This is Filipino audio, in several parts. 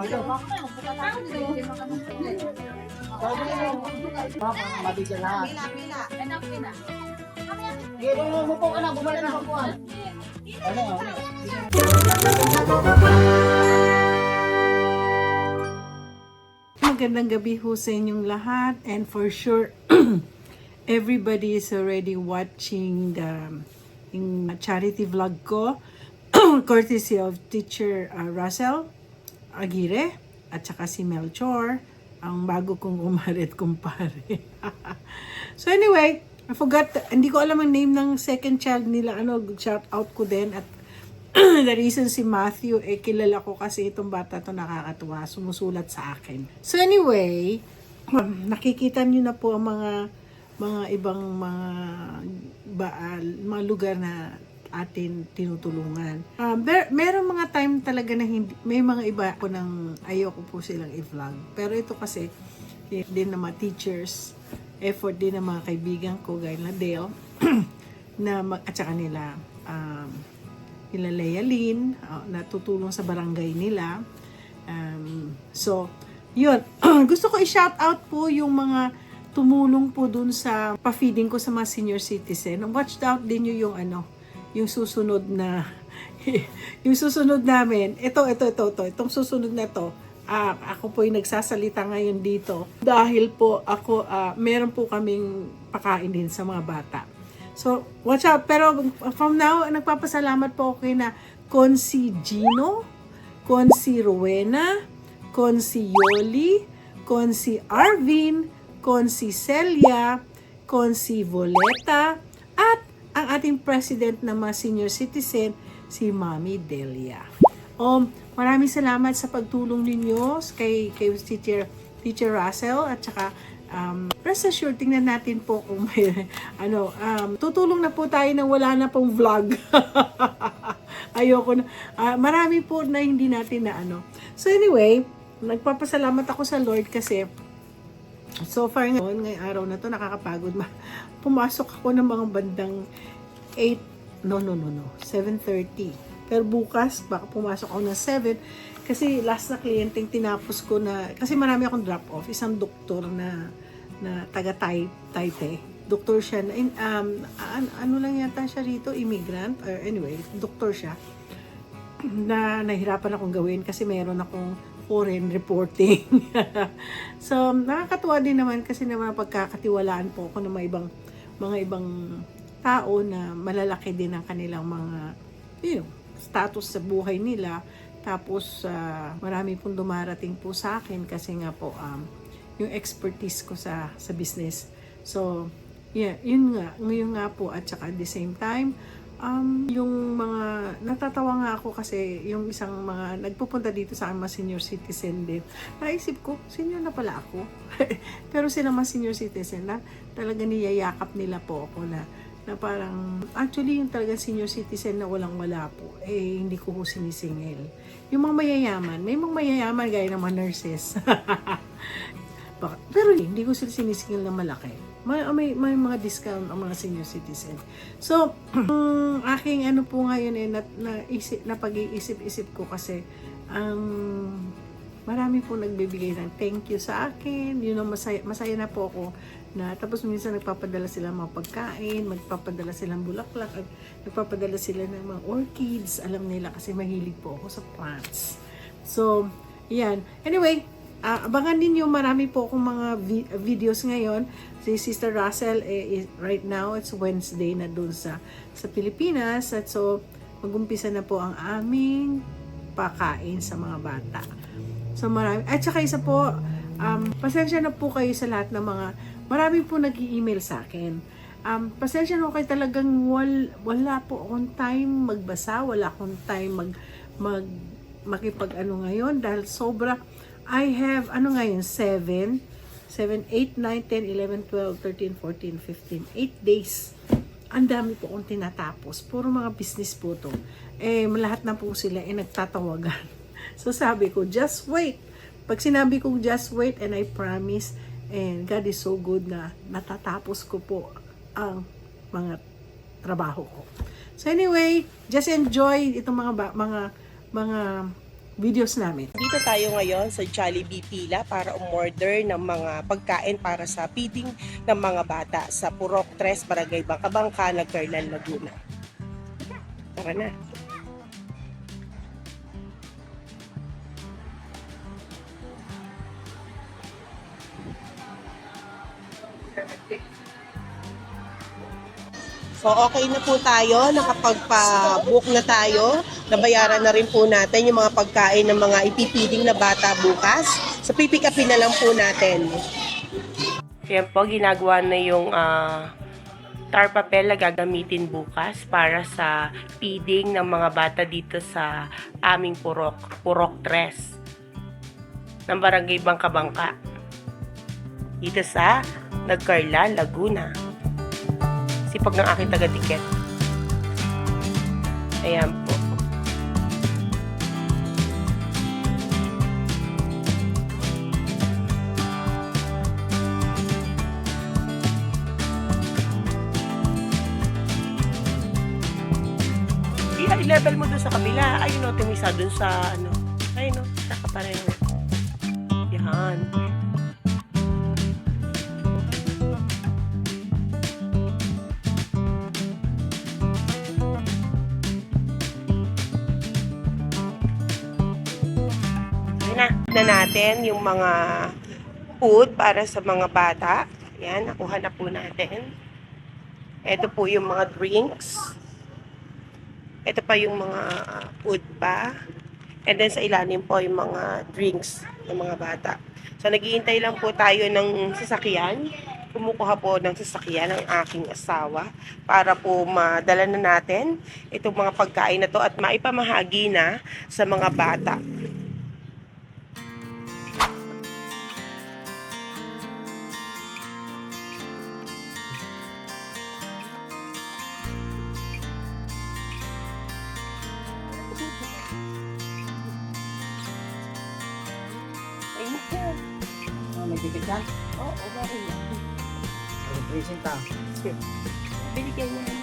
Magandang gabi ho sa inyong lahat, and for sure everybody is already watching the charity vlog ko courtesy of teacher Russell Aguirre at saka si Melchor, ang bago kong kumare at kumpare. So anyway, I forgot, hindi ko alam ang name ng second child nila, shout out ko din. At the reason si Matthew, kilala ko kasi itong bata to, nakakatuwa, sumusulat sa akin. So anyway, nakikita nyo na po ang mga ibang mga lugar na atin tinutulungan. Merong mga time talaga na hindi, may mga iba ako nang ayoko po silang i-vlog. Pero ito kasi, din ng mga teachers, effort din ng mga kaibigan ko, gaya na Dale, at saka nila, nila Leia Lynn, na tutulong sa barangay nila. So, yun. Gusto ko i-shout out po yung mga tumulong po dun sa pa-feeding ko sa mga senior citizen. Watch out din yung susunod na yung susunod namin. Itong susunod na to. Ako po yung nagsasalita ngayon dito dahil po ako meron po kaming pakain din sa mga bata. So, watch out. Pero from now, nagpapasalamat po ako kay na Consi Gino, Consi Rowena, Consi Yoli, Consi Arvin, Consi Celia, Consi Voleta, at ang ating president ng mga senior citizen, si Mami Delia. Maraming salamat sa pagtulong ninyo kay Teacher Russell, at saka rest assured, tingnan natin po kung may tutulong na po tayo na wala na pong vlog. Ayoko na. Marami po na hindi natin na So anyway, nagpapasalamat ako sa Lord kasi so far ngayong araw na to nakakapagod. Pumasok ako ng mga bandang 7:30. Pero bukas baka pumasok ako ng 7 kasi last na kliyenteng tinapos ko na, kasi marami akong drop off. Isang doktor na taga Taipei. Doktor siya na ano lang yata siya rito, immigrant, or anyway, doktor siya. Na nahirapan akong gawin kasi meron akong foreign reporting. So, nakakatuwa din naman kasi naman pagkakatiwalaan po ako ng mga ibang tao na malalaki din ang kanilang mga status sa buhay nila. Tapos, marami pong dumarating po sa akin kasi nga po yung expertise ko sa business. So, yeah, ngayon nga po, at saka at the same time, yung mga, natatawa nga ako kasi yung isang mga nagpupunta dito sa mga senior citizen din, naisip ko, senior na pala ako. Pero sila mga senior citizen na talaga niyayakap nila po ako na parang, actually yung talaga senior citizen na walang-wala po, hindi ko ho sinisingil. Yung mga mayayaman, may mga mayayaman gaya ng mga nurses. Pero hindi ko sila sinisingil na malaki. May mga discount ang mga senior citizen. So, aking po ngayon na pag-iisip-isip ko kasi marami po nagbibigay ng thank you sa akin. Yun ang masaya na po ako na tapos minsan nagpapadala sila mga pagkain, magpapadala silang bulaklak, at nagpapadala sila ng mga orchids. Alam nila kasi mahilig po ako sa plants. So, yan. Anyway, abangan ninyo, marami po akong mga videos ngayon. Si Sister Russell, right now, it's Wednesday na doon sa Pilipinas. At so, mag-umpisa na po ang aming pakain sa mga bata. So, marami. At saka isa po, pasensya na po kayo sa lahat ng mga, marami po nag-i-email sa akin. Pasensya na kayo, talagang wala po akong time magbasa, wala akong time makipag ngayon dahil sobra. I have, ngayon, 7, 8, 9, 10, 11, 12, 13, 14, 15, 8 days. Ang dami po akong tinatapos. Puro mga business po to. Lahat na po sila nagtatawagan. So sabi ko, just wait. Pag sinabi ko, just wait, and I promise, and God is so good na natatapos ko po ang mga trabaho ko. So anyway, just enjoy itong mga videos namin. Dito tayo ngayon sa Jollibee Pila para umorder ng mga pagkain para sa feeding ng mga bata sa Purok 3, Barangay Bangka-Bangka, Nagcarlan, Laguna. Tara na. So, okay na po tayo. Nakapagpa-book na tayo. Nabayaran na rin po natin yung mga pagkain ng mga ipipiding na bata bukas. So, pipick upin na lang po natin. Yan po, ginagawa na yung tar papel na gagamitin bukas para sa feeding ng mga bata dito sa aming Purok 3 ng Barangay Bangka-Bangka. Dito sa Nagcarlan, Laguna. Sipag ng aking taga-tiket. Ayan po. I-level mo doon sa kabila. Ayun o, tumisa doon sa ano. Ayun o, sa kapareho. Yan. Na natin yung mga food para sa mga bata. Yan, nakuha na po natin. Ito po yung mga drinks. Ito pa yung mga food pa. And then sa ilalim po yung mga drinks ng mga bata. So naghihintay lang po tayo ng sasakyan. Kumukuha po ng sasakyan ng aking asawa para po madala na natin itong mga pagkain na to at maipamahagi na sa mga bata. May ticket yan? Oo, okay. Ang present ah. Binigyan niya.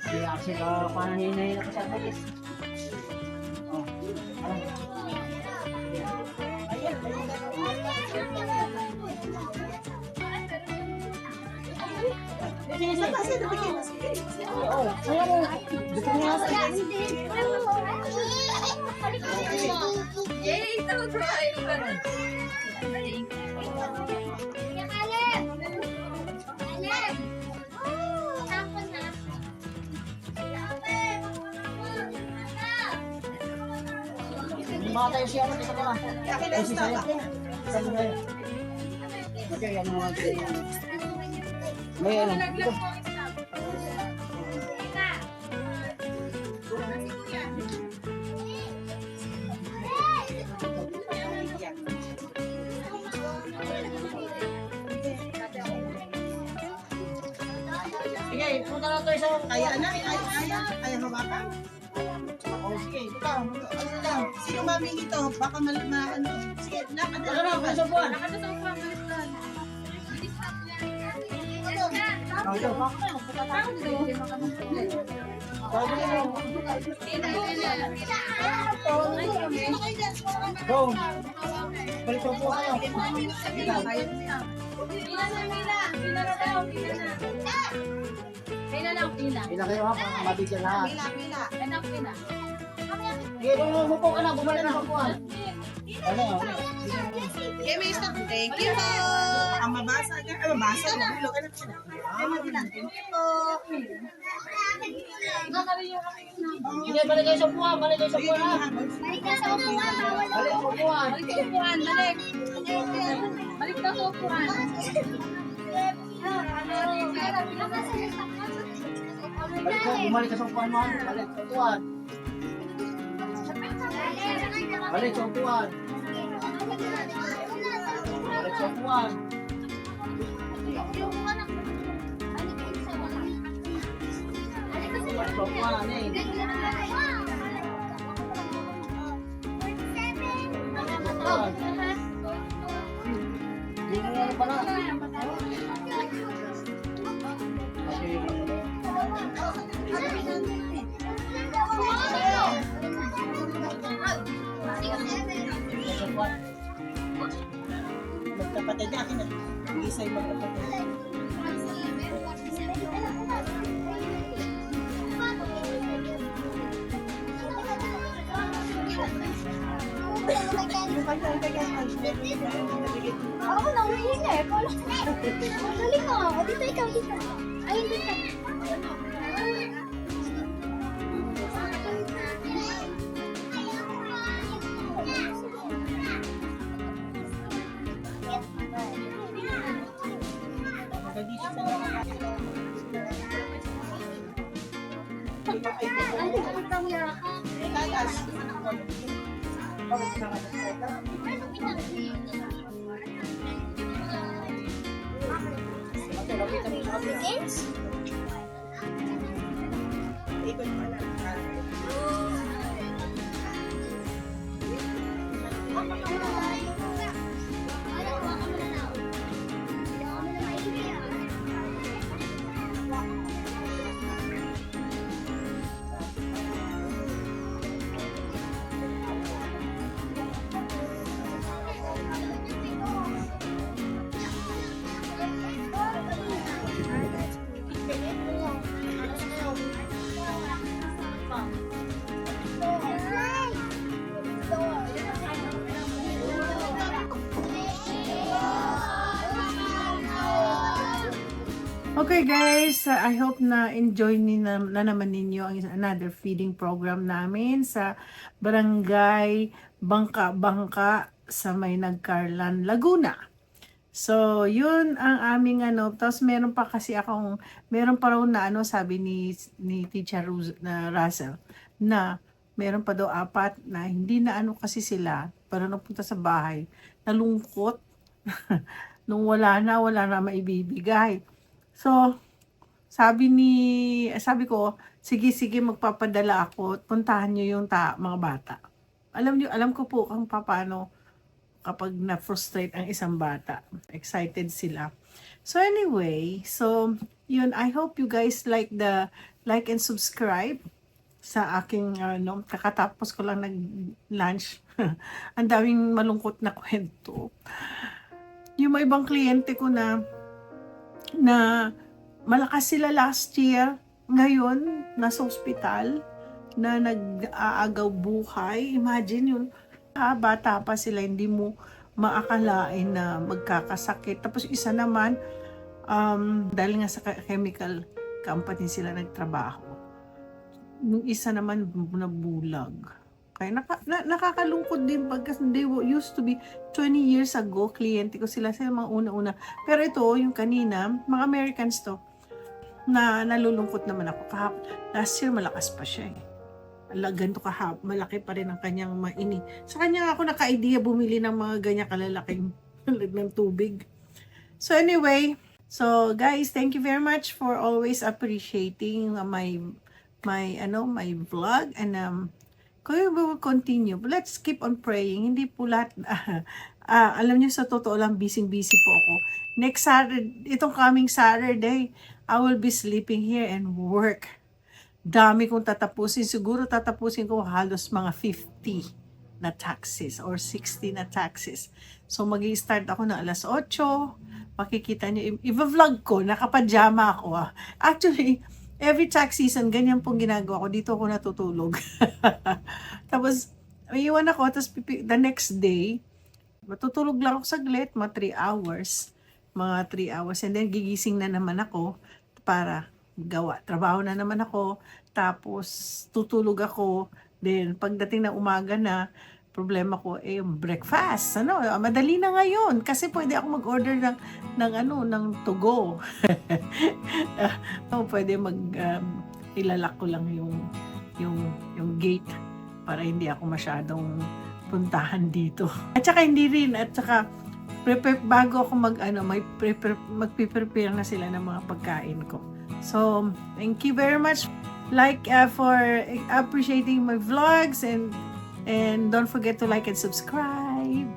Kaya kasi panahinay na kasi ako. Oh. Baka tayo siya dito ka. Ay si saya. Sabi na. Okay, yan mga may ano. Ito. Sige, punta na tayo sa Kaya na, kaya hawakan. oh, sige, ikaw. Ano lang? Sino mami nito? Baka ano. Sige, Ano na, sa buwan. Oh, ito, baka na. Punta na. Go. Balik po kayo. Pila kayo ha, para mabigyan lahat. Sige, umupo ka na, bumalik na sa buwan. Ano? Thank you po. Ang mabasa ka. Ay, mabasa. Mahulog ka na sila. Thank you po. Sige, balik kayo sa buwan, balik kayo sa buwan ha. Balik ka sa upuan, bawal Balik sa buwan. Balik. Balik ka sa upuan. Balik ko, bumalik ka sa upuan mo. Balik sa upuan. Balik sa upuan. Balik sa upuan. Balik sa upuan, eh. Upuan. Hindi mo ano pala. Magkapatid akin na. Isa yung magkapatid. Ako na, umihinga eh. Galing mo ako. Dito ikaw, dito. Ay, dito. Okay guys, I hope na enjoy na naman ninyo ang another feeding program namin sa Barangay Bangka sa may Nagcarlan, Laguna. So, yun ang aming tapos meron pa raw na sabi ni Teacher Russell na meron pa daw 4 na hindi na kasi sila para napunta sa bahay, nalungkot nung wala na maibibigay. So, sabi ko, sige, magpapadala ako at puntahan nyo yung mga bata. Alam ko po kung paano kapag na-frustrate ang isang bata. Excited sila. So anyway, yun, I hope you guys like and subscribe sa aking, kakatapos ko lang nag-lunch. Ang daming malungkot na kwento. Yung mga ibang kliyente ko na malakas sila last year, ngayon nasa ospital na nag-aagaw buhay. Imagine yun, bata pa sila, hindi mo maakalain na magkakasakit. Tapos isa naman, dahil nga sa chemical company sila nagtrabaho. Yung isa naman nabulag. Kaya nakakalungkot din pagkas they used to be 20 years ago, kliyente ko sila mga una-una. Pero ito, yung kanina, mga Americans to, na nalulungkot naman ako. Last year, malakas pa siya eh. Ganito malaki pa rin ang kanyang maini. Sa kanya ako naka-idea bumili ng mga ganyan kalalaking ng tubig. So anyway, guys, thank you very much for always appreciating my vlog, and we will continue. But let's keep on praying. Hindi po lahat, alam niyo sa totoo lang, busy po ako. Next Saturday, itong coming Saturday, I will be sleeping here and work. Dami kong tatapusin. Siguro tatapusin ko halos mga 50 na taxes or 60 na taxes. So mag-i-start ako ng alas 8. Makikita niyo, i-vlog ko, nakapajama ako. Actually, every tax season, ganyan pong ginagawa ko. Dito ako natutulog. Tapos, iwan ako. Tapos, the next day, matutulog lang ako saglit, mga 3 hours. And then, gigising na naman ako para gawa. Trabaho na naman ako. Tapos, tutulog ako. Then, pagdating ng umaga na, problema ko yung breakfast. Madali na ngayon kasi pwede ako mag-order ng to go. Pwede ilalak ko lang yung gate para hindi ako masyadong puntahan dito. At saka bago ako magpe-prepare na sila ng mga pagkain ko. So, thank you very much for appreciating my vlogs, and don't forget to like and subscribe.